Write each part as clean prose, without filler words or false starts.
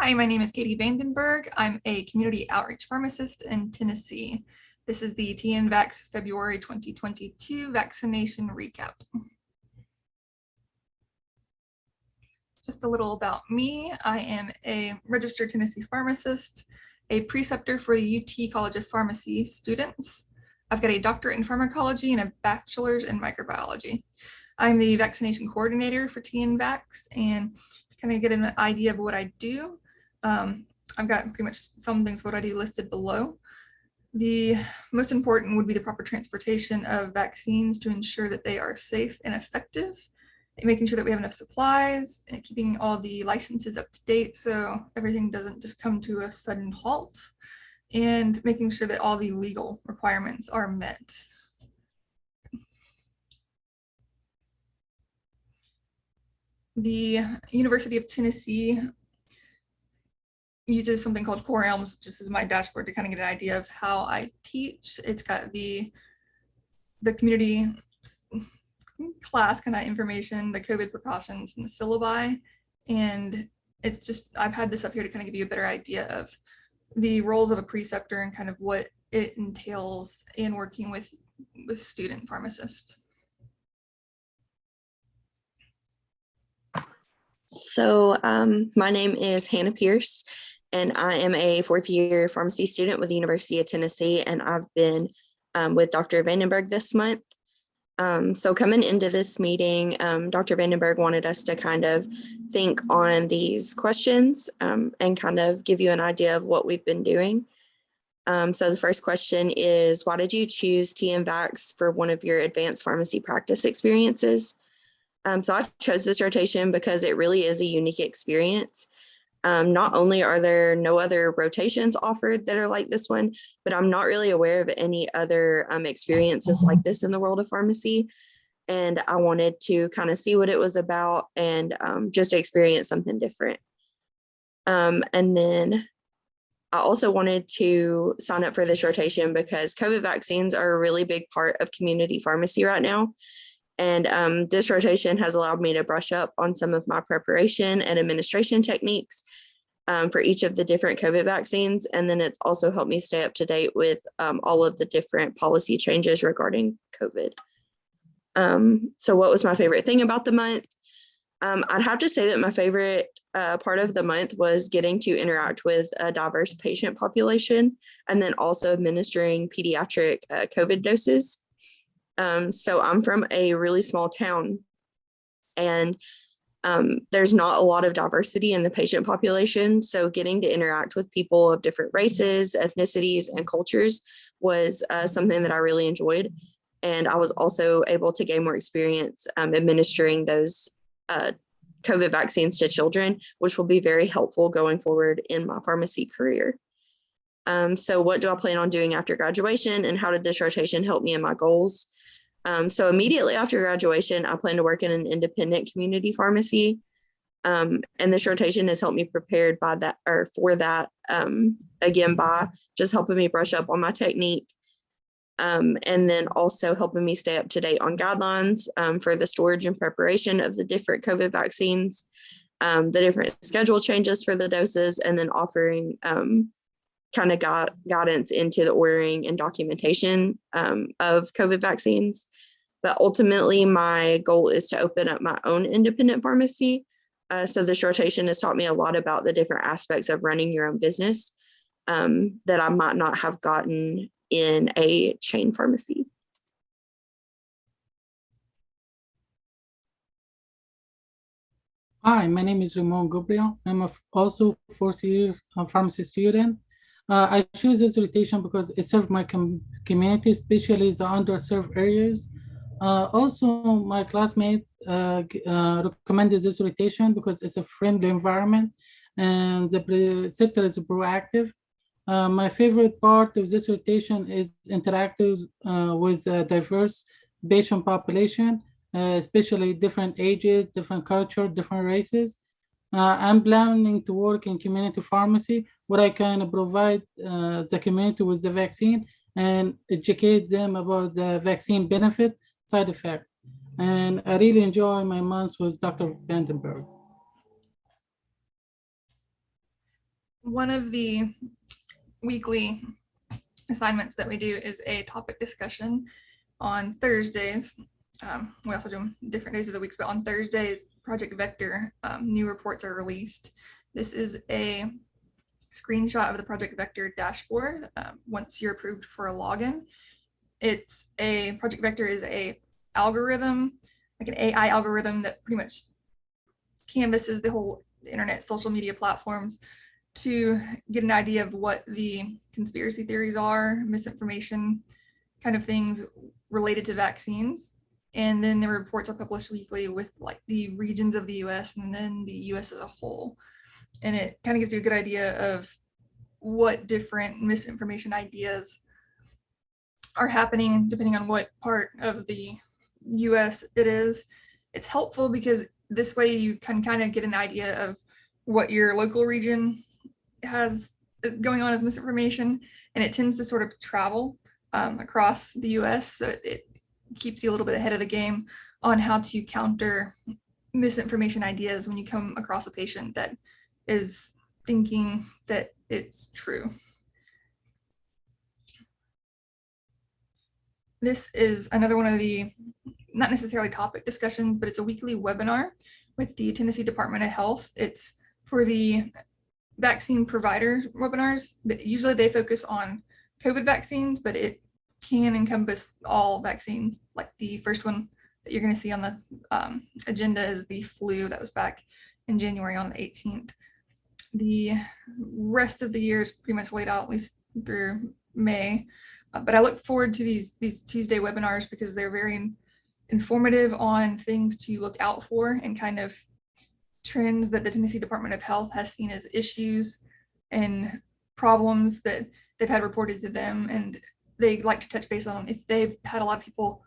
Hi, my name is Katie Vandenberg. I'm a community outreach pharmacist in Tennessee. This is the TNVAX February 2022 vaccination recap. Just a little about me. I am a registered Tennessee pharmacist, a preceptor for the UT College of Pharmacy students. I've got a doctorate in pharmacology and a bachelor's in microbiology. I'm the vaccination coordinator for TNVAX, and to kind of get an idea of what I do, I've got pretty much some things what I do listed below. The most important would be the proper transportation of vaccines to ensure that they are safe and effective, and making sure that we have enough supplies and keeping all the licenses up to date so everything doesn't just come to a sudden halt, and making sure that all the legal requirements are met. The University of Tennessee uses something called Core Elms, which is my dashboard to kind of get an idea of how I teach. It's got the community class kind of information, the COVID precautions, and the syllabi. And it's just, I've had this up here to kind of give you a better idea of the roles of a preceptor and kind of what it entails in working with student pharmacists. So my name is Hannah Pierce, and I am a fourth year pharmacy student with the University of Tennessee, and I've been with Dr. Vandenberg this month. So coming into this meeting, Dr. Vandenberg wanted us to kind of think on these questions and kind of give you an idea of what we've been doing. So the first question is, why did you choose TNVAX for one of your advanced pharmacy practice experiences? So I chose this rotation because it really is a unique experience. Not only are there no other rotations offered that are like this one, but I'm not really aware of any other experiences like this in the world of pharmacy. And I wanted to kind of see what it was about and just experience something different. And then I also wanted to sign up for this rotation because COVID vaccines are a really big part of community pharmacy right now. And this rotation has allowed me to brush up on some of my preparation and administration techniques for each of the different COVID vaccines. And then it's also helped me stay up to date with all of the different policy changes regarding COVID. So what was my favorite thing about the month? I'd have to say that my favorite part of the month was getting to interact with a diverse patient population and then also administering pediatric COVID doses. So I'm from a really small town, and there's not a lot of diversity in the patient population. So getting to interact with people of different races, ethnicities, and cultures was something that I really enjoyed. And I was also able to gain more experience administering those COVID vaccines to children, which will be very helpful going forward in my pharmacy career. So what do I plan on doing after graduation, and how did this rotation help me in my goals? So immediately after graduation, I plan to work in an independent community pharmacy. And this rotation has helped me prepared by that, or for that, again, by just helping me brush up on my technique. And then also helping me stay up to date on guidelines for the storage and preparation of the different COVID vaccines, the different schedule changes for the doses, and then offering kind of guidance into the ordering and documentation of COVID vaccines. But ultimately, my goal is to open up my own independent pharmacy. So this rotation has taught me a lot about the different aspects of running your own business that I might not have gotten in a chain pharmacy. Hi, my name is Ramon Gabriel. I'm also fourth year pharmacy student. I choose this rotation because it serves my community, especially the underserved areas. Also, my classmate recommended this rotation because it's a friendly environment and the preceptor is proactive. My favorite part of this rotation is interacting with a diverse patient population, especially different ages, different culture, different races. I'm planning to work in community pharmacy where I can provide the community with the vaccine and educate them about the vaccine benefit, side effect. And I really enjoy my months with Dr. Vandenberg. One of the weekly assignments that we do is a topic discussion on Thursdays. We also do them different days of the week, but on Thursdays, Project Vector, new reports are released. This is a screenshot of the Project Vector dashboard once you're approved for a login. Project Vector is a algorithm, like an AI algorithm that pretty much canvasses the whole internet, social media platforms to get an idea of what the conspiracy theories are, misinformation, kind of things related to vaccines. And then the reports are published weekly with like the regions of the US and then the US as a whole. And it kind of gives you a good idea of what different misinformation ideas are happening depending on what part of the US it is. It's helpful because this way you can kind of get an idea of what your local region has going on as misinformation, and it tends to sort of travel across the US, so it keeps you a little bit ahead of the game on how to counter misinformation ideas when you come across a patient that is thinking that it's true. This is another one of the, not necessarily topic discussions, but it's a weekly webinar with the Tennessee Department of Health. It's for the vaccine provider webinars. Usually they focus on COVID vaccines, but it can encompass all vaccines. Like the first one that you're going to see on the agenda is the flu that was back in January on the 18th. The rest of the year is pretty much laid out, at least through May. But I look forward to these Tuesday webinars because they're very informative on things to look out for and kind of trends that the Tennessee Department of Health has seen as issues and problems that they've had reported to them, and they like to touch base on them. If they've had a lot of people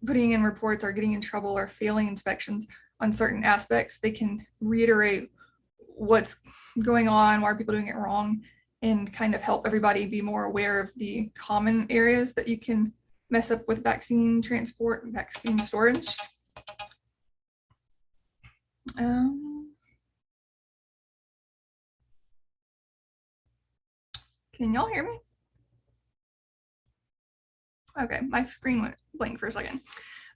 putting in reports or getting in trouble or failing inspections on certain aspects, they can reiterate what's going on, why are people doing it wrong, and kind of help everybody be more aware of the common areas that you can mess up with vaccine transport and vaccine storage. Can y'all hear me? Okay, my screen went blank for a second.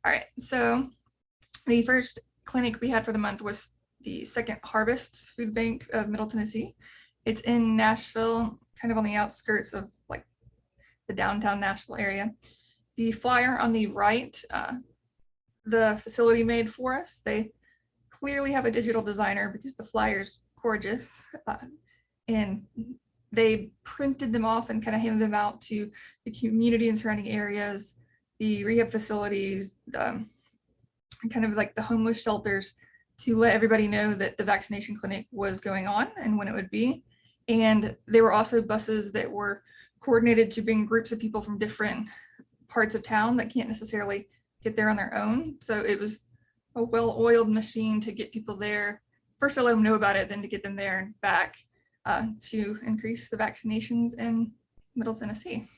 All right, so the first clinic we had for the month was the Second Harvest Food Bank of Middle Tennessee. It's in Nashville, kind of on the outskirts of like the downtown Nashville area. The flyer on the right, the facility made for us. They clearly have a digital designer because the flyer's gorgeous. And they printed them off and kind of handed them out to the community and surrounding areas, the rehab facilities, kind of like the homeless shelters, to let everybody know that the vaccination clinic was going on and when it would be. And there were also buses that were coordinated to bring groups of people from different parts of town that can't necessarily get there on their own. So it was a well-oiled machine to get people there. First to let them know about it, then to get them there and back to increase the vaccinations in Middle Tennessee.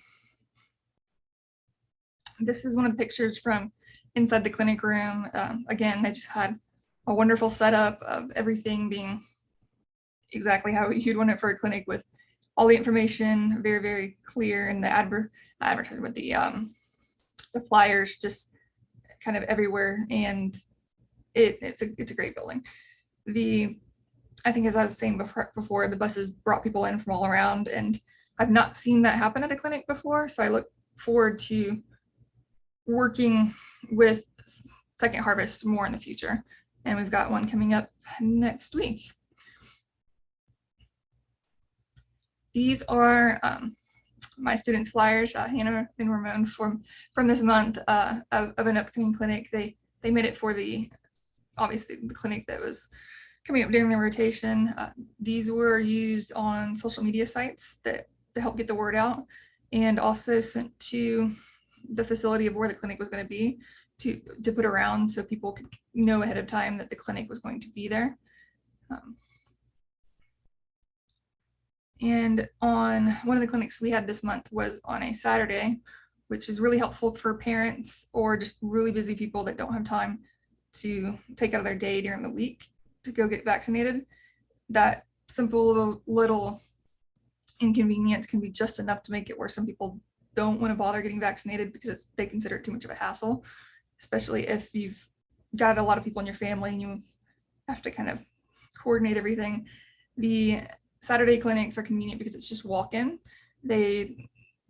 This is one of the pictures from inside the clinic room. Again, they just had a wonderful setup of everything being exactly how you'd want it for a clinic, with all the information very, very clear, and the advertisement, the flyers just kind of everywhere, and it's a great building. I think, as I was saying before, the buses brought people in from all around, and I've not seen that happen at a clinic before, so I look forward to working with Second Harvest more in the future, and we've got one coming up next week. These are my students' flyers, Hannah and Ramon, from this month of an upcoming clinic. They made it for obviously the clinic that was coming up during the rotation. These were used on social media sites to help get the word out, and also sent to the facility of where the clinic was going to be to put around so people could know ahead of time that the clinic was going to be there. And on one of the clinics we had this month was on a Saturday, which is really helpful for parents or just really busy people that don't have time to take out of their day during the week to go get vaccinated. That simple little inconvenience can be just enough to make it where some people don't want to bother getting vaccinated because they consider it too much of a hassle, especially if you've got a lot of people in your family and you have to kind of coordinate everything. The Saturday clinics are convenient because it's just walk-in. They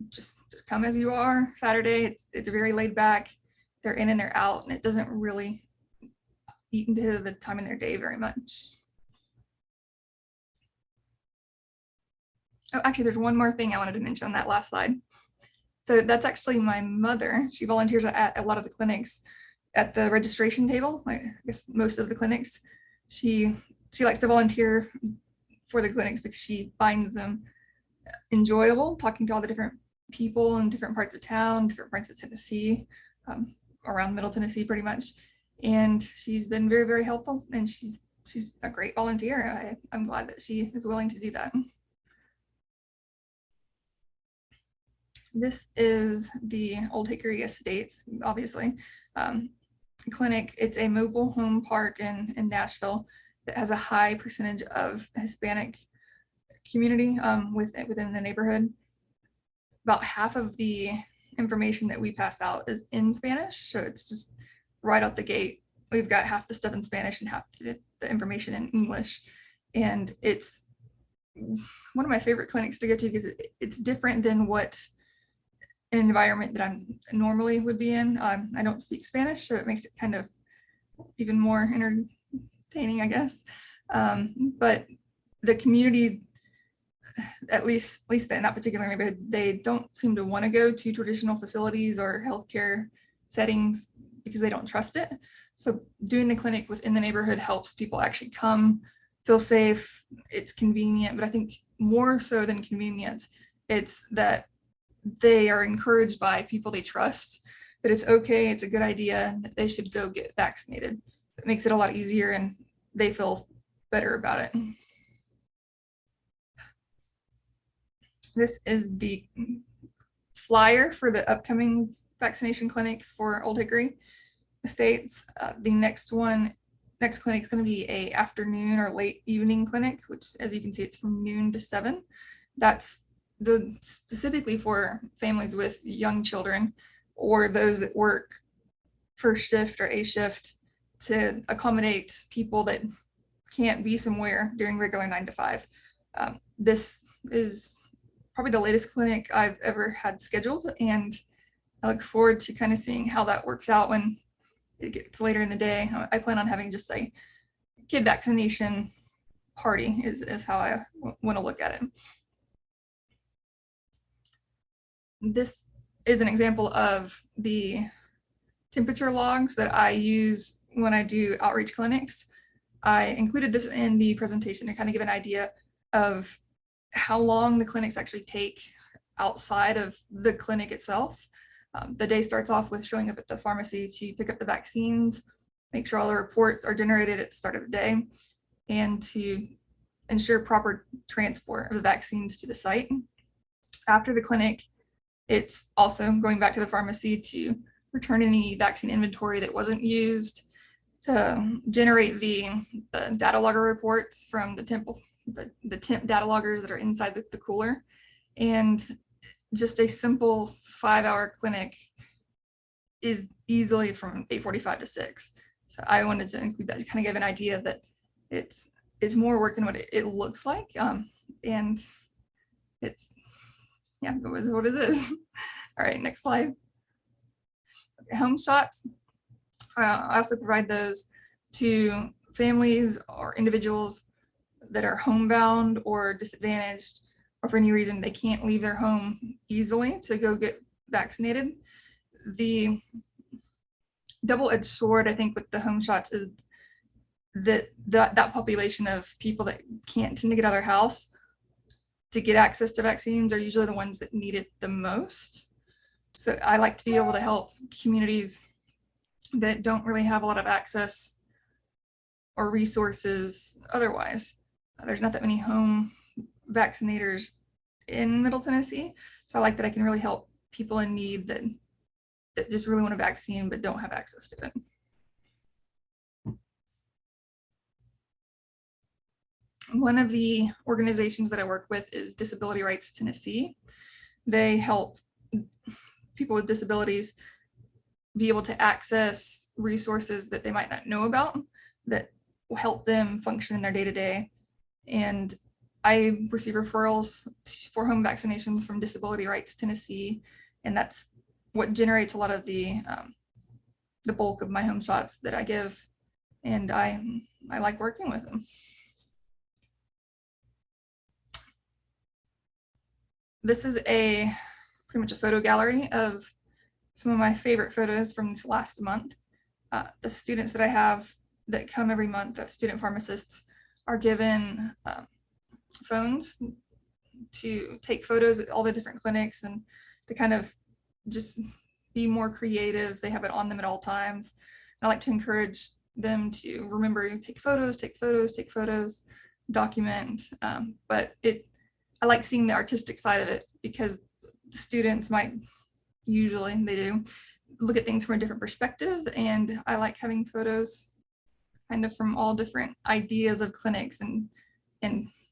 just come as you are. Saturday, it's very laid back. They're in and they're out, and it doesn't really eat into the time in their day very much. Oh, actually, there's one more thing I wanted to mention on that last slide. So that's actually my mother. She volunteers at a lot of the clinics at the registration table. I guess most of the clinics. She likes to volunteer for the clinics because she finds them enjoyable, talking to all the different people in different parts of town, different parts of Tennessee, around Middle Tennessee pretty much. And she's been very, very helpful, and she's a great volunteer. I'm glad that she is willing to do that. This is the Old Hickory Estates, obviously, clinic. It's a mobile home park in Nashville that has a high percentage of Hispanic community within the neighborhood. About half of the information that we pass out is in Spanish, so it's just right out the gate. We've got half the stuff in Spanish and half the information in English, and it's one of my favorite clinics to go to because it's different than what an environment that I'm normally would be in. I don't speak Spanish, so it makes it kind of even more entertaining, I guess. But the community, at least in that particular neighborhood, they don't seem to want to go to traditional facilities or healthcare settings because they don't trust it. So doing the clinic within the neighborhood helps people actually come, feel safe. It's convenient, but I think more so than convenience, it's that they are encouraged by people they trust that it's okay, it's a good idea, that they should go get vaccinated. It makes it a lot easier and they feel better about it. This is the flyer for the upcoming vaccination clinic for Old Hickory Estates. The next clinic is going to be a afternoon or late evening clinic, which, as you can see, it's from noon to 7. That's specifically for families with young children or those that work first shift or A shift to accommodate people that can't be somewhere during regular 9 to 5. This is probably the latest clinic I've ever had scheduled, and I look forward to kind of seeing how that works out when it gets later in the day. I plan on having just a kid vaccination party is how I want to look at it. This is an example of the temperature logs that I use when I do outreach clinics. I included this in the presentation to kind of give an idea of how long the clinics actually take outside of the clinic itself. The day starts off with showing up at the pharmacy to pick up the vaccines, make sure all the reports are generated at the start of the day, and to ensure proper transport of the vaccines to the site. After the clinic, it's also going back to the pharmacy to return any vaccine inventory that wasn't used, to generate the data logger reports from the temp data loggers that are inside the cooler. And just a simple 5-hour clinic is easily from 8:45 to 6. So I wanted to include that to kind of give an idea that it's more work than what it looks like. And it's, yeah, it was what it is. All right, next slide. Okay, home shots. I also provide those to families or individuals that are homebound or disadvantaged, or for any reason they can't leave their home easily to go get vaccinated. The double-edged sword, I think, with the home shots is that population of people that can't tend to get out of their house to get access to vaccines are usually the ones that need it the most. So I like to be able to help communities that don't really have a lot of access or resources otherwise. There's not that many home vaccinators in Middle Tennessee. So I like that I can really help people in need that just really want a vaccine but don't have access to it. One of the organizations that I work with is Disability Rights Tennessee. They help people with disabilities be able to access resources that they might not know about that will help them function in their day-to-day. And I receive referrals for home vaccinations from Disability Rights Tennessee, and that's what generates a lot of the bulk of my home shots that I give, and I like working with them. This is pretty much a photo gallery of some of my favorite photos from this last month. The students that I have that come every month, the student pharmacists, are given phones to take photos at all the different clinics and to kind of just be more creative. They have it on them at all times. I like to encourage them to remember, take photos, take photos, take photos, document. But I like seeing the artistic side of it, because the students might, usually they do, look at things from a different perspective. And I like having photos kind of from all different ideas of clinics and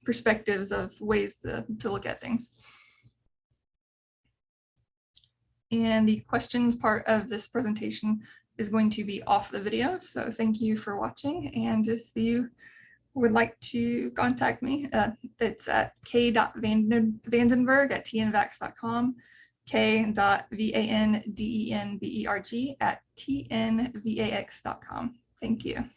perspectives of ways to look at things. And the questions part of this presentation is going to be off the video. So thank you for watching. And if you would like to contact me, it's at k.vandenberg@tnvax.com, k.vandenberg@tnvax.com. Thank you.